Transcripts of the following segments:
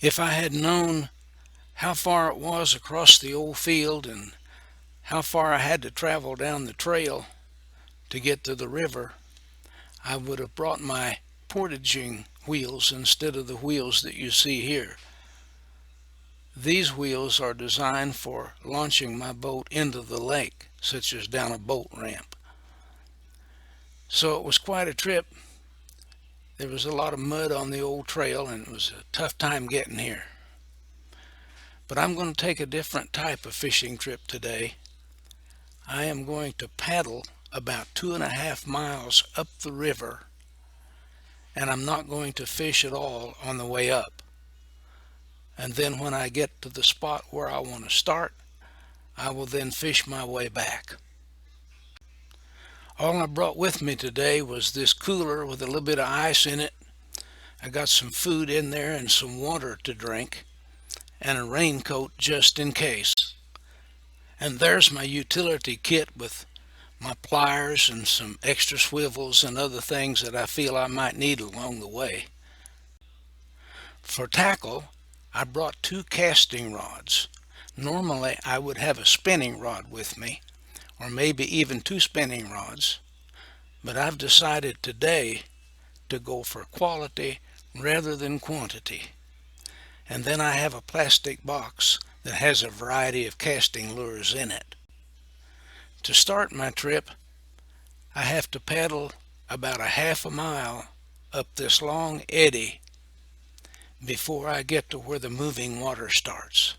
If I had known how far it was across the old field and how far I had to travel down the trail to get to the river, I would have brought my portaging wheels instead of the wheels that you see here. These wheels are designed for launching my boat into the lake, such as down a boat ramp. So it was quite a trip. There was a lot of mud on the old trail and it was a tough time getting here. But I'm going to take a different type of fishing trip today. I am going to paddle about 2.5 miles up the river, and I'm not going to fish at all on the way up. And then when I get to the spot where I want to start, I will then fish my way back. All I brought with me today was this cooler with a little bit of ice in it. I got some food in there and some water to drink, and a raincoat just in case. And there's my utility kit with my pliers and some extra swivels and other things that I feel I might need along the way. For tackle, I brought 2 casting rods. Normally I would have a spinning rod with me, or maybe even 2 spinning rods, but I've decided today to go for quality rather than quantity. And then I have a plastic box that has a variety of casting lures in it. To start my trip, I have to paddle about 1/2 mile up this long eddy before I get to where the moving water starts.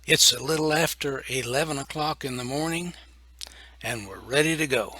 It's a little after 11 o'clock in the morning and we're ready to go.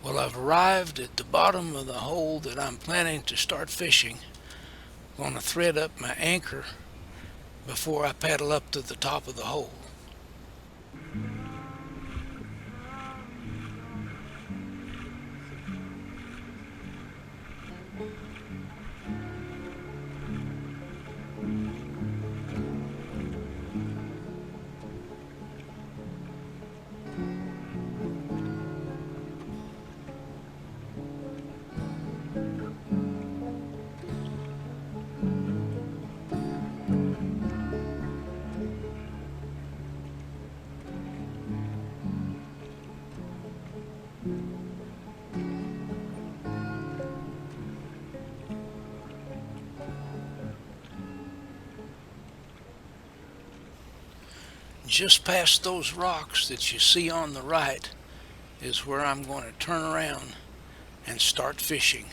Well, I've arrived at the bottom of the hole that I'm planning to start fishing. I'm going to thread up my anchor before I paddle up to the top of the hole. Just past those rocks that you see on the right is where I'm going to turn around and start fishing.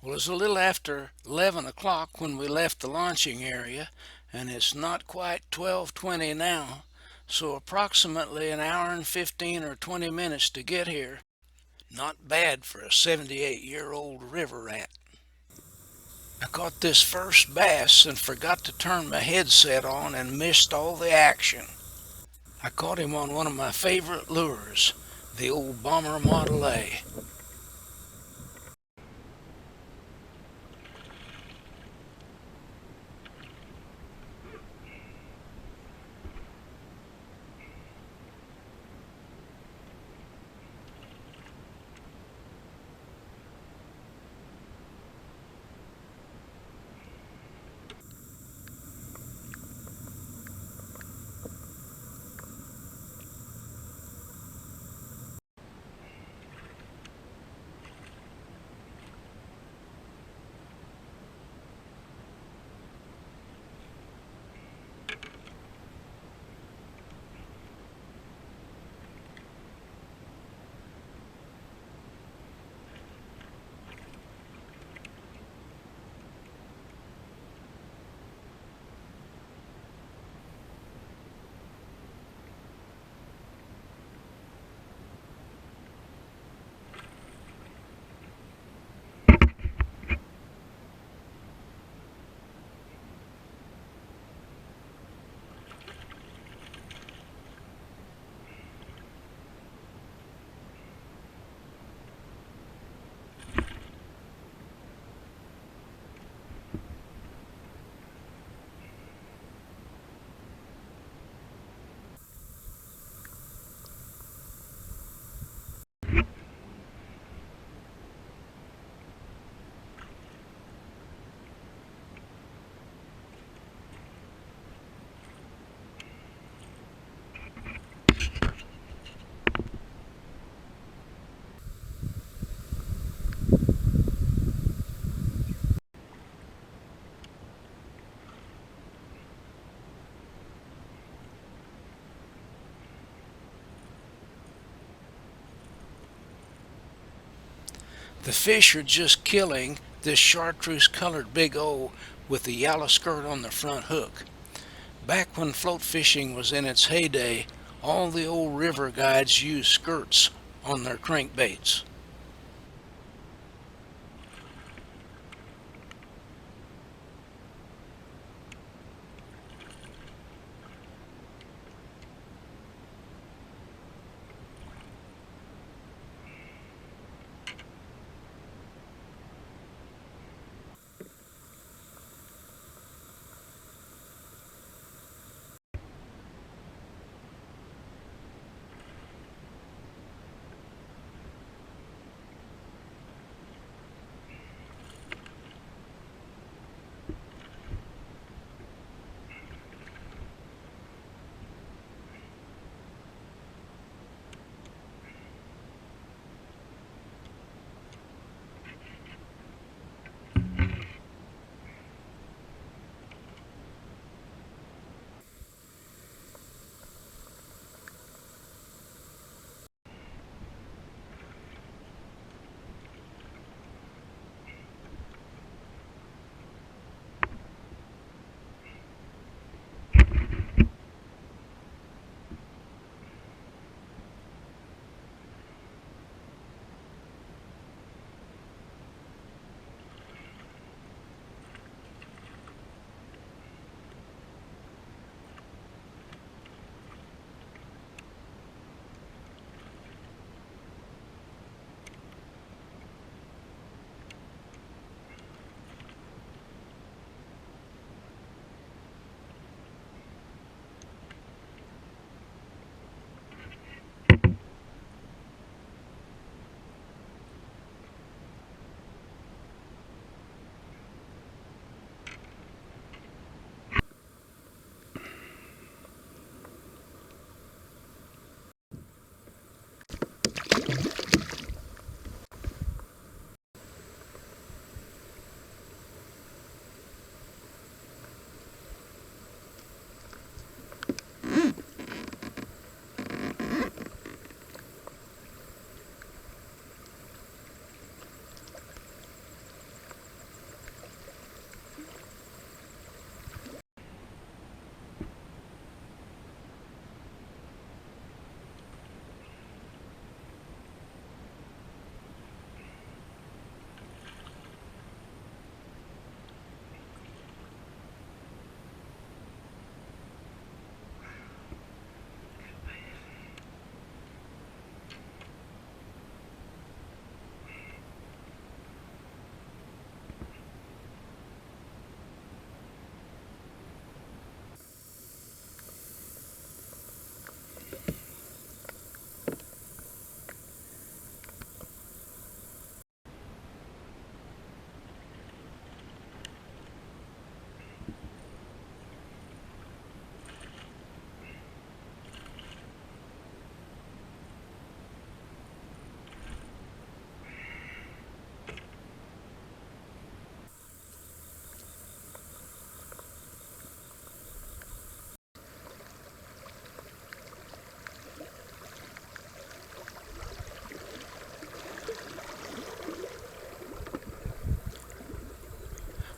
Well, it's a little after 11 o'clock when we left the launching area, and it's not quite 12:20 now, so approximately an hour and 15 or 20 minutes to get here. Not bad for a 78-year-old river rat. I caught this first bass and forgot to turn my headset on and missed all the action. I caught him on one of my favorite lures, the old Bomber Model A. The fish are just killing this chartreuse colored Big O with the yellow skirt on the front hook. Back when float fishing was in its heyday, all the old river guides used skirts on their crankbaits.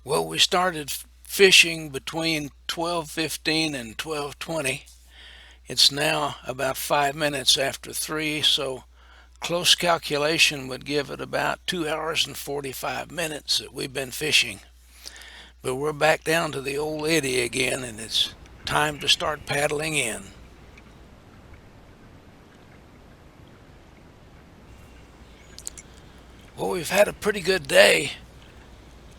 Well, we started fishing between 12:15 and 12:20. It's now about 5 minutes after 3, so close calculation would give it about 2 hours and 45 minutes that we've been fishing. But we're back down to the old eddy again, and it's time to start paddling in. Well, we've had a pretty good day.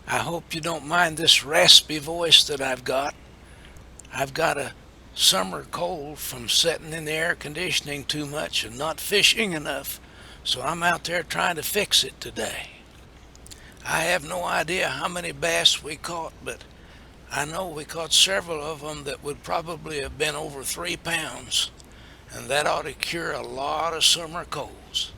I hope you don't mind this raspy voice that I've got. I've got a summer cold from sitting in the air conditioning too much and not fishing enough, so I'm out there trying to fix it today. I have no idea how many bass we caught, but I know we caught several of them that would probably have been over 3 pounds, and that ought to cure a lot of summer colds.